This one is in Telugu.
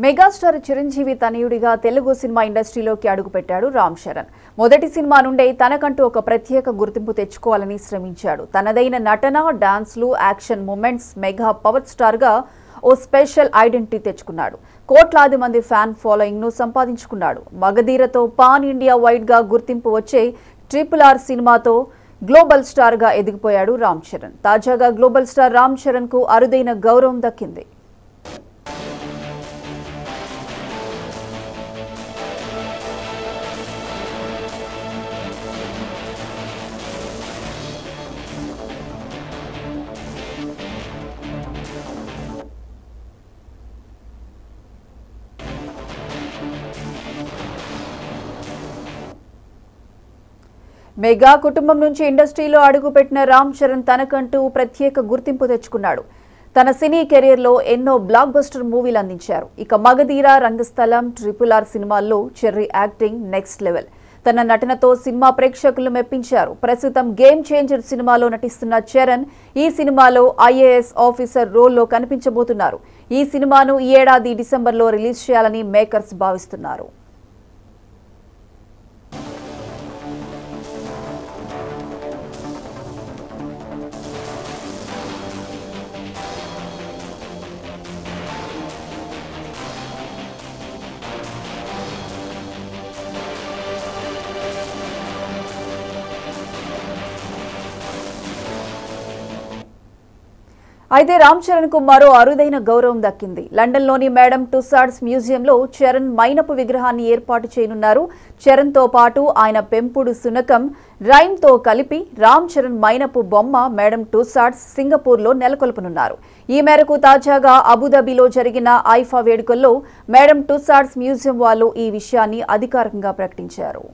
మెగాస్టార్ చిరంజీవి తనయుడిగా తెలుగు సినిమా ఇండస్ట్రీలోకి అడుగుపెట్టాడు రామ్ చరణ్. మొదటి సినిమా నుండే తనకంటూ ఒక ప్రత్యేక గుర్తింపు తెచ్చుకోవాలని శ్రమించాడు. తనదైన నటన, డాన్స్లు, action moments mega power star గా ఓ స్పెషల్ ఐడెంటిటీ తెచ్చుకున్నాడు. కోట్లాది మంది ఫ్యాన్ ఫాలోయింగ్ ను సంపాదించుకున్నాడు. మగధీరతో పాన్ ఇండియా వైడ్ గా గుర్తింపు వచ్చే RRR సినిమాతో గ్లోబల్ స్టార్ గా ఎదిగిపోయాడు రామ్ చరణ్. తాజాగా గ్లోబల్ స్టార్ రామ్ చరణ్ కు అరుదైన గౌరవం దక్కింది. మెగా కుటుంబం నుంచి ఇండస్ట్రీలో అడుగుపెట్టిన రామ్ చరణ్ తనకంటూ ప్రత్యేక గుర్తింపు తెచ్చుకున్నాడు. తన సినీ కెరీర్లో ఎన్నో బ్లాక్ బస్టర్ మూవీలు అందించారు. ఇక మగధీర, రంగస్థలం, RRR సినిమాల్లో చెర్రీ యాక్టింగ్ నెక్స్ట్ లెవెల్. తన నటనతో సినిమా ప్రేక్షకులను మెప్పించారు. ప్రస్తుతం గేమ్ చేంజర్ సినిమాలో నటిస్తున్న చరణ్ ఈ సినిమాలో IAS ఆఫీసర్ రోల్లో కనిపించబోతున్నారు. ఈ సినిమాను ఈ ఏడాది డిసెంబర్లో రిలీజ్ చేయాలని మేకర్స్ భావిస్తున్నారు. అయితే రామ్ చరణ్ కు మరో అరుదైన గౌరవం దక్కింది. లండన్లోని మేడం టుసాడ్స్ మ్యూజియంలో చరణ్ మైనపు విగ్రహాన్ని ఏర్పాటు చేయనున్నారు. చరణ్ తో పాటు ఆయన పెంపుడు శునకం రైమ్ తో కలిపి రామ్ చరణ్ మైనపు బొమ్మ మేడం టుసాడ్స్ సింగపూర్లో నెలకొల్పనున్నారు. ఈ మేరకు తాజాగా అబుదాబిలో జరిగిన ఐఫా వేడుకల్లో మేడం టుసాడ్స్ మ్యూజియం వాళ్ళు ఈ విషయాన్ని అధికారికంగా ప్రకటించారు.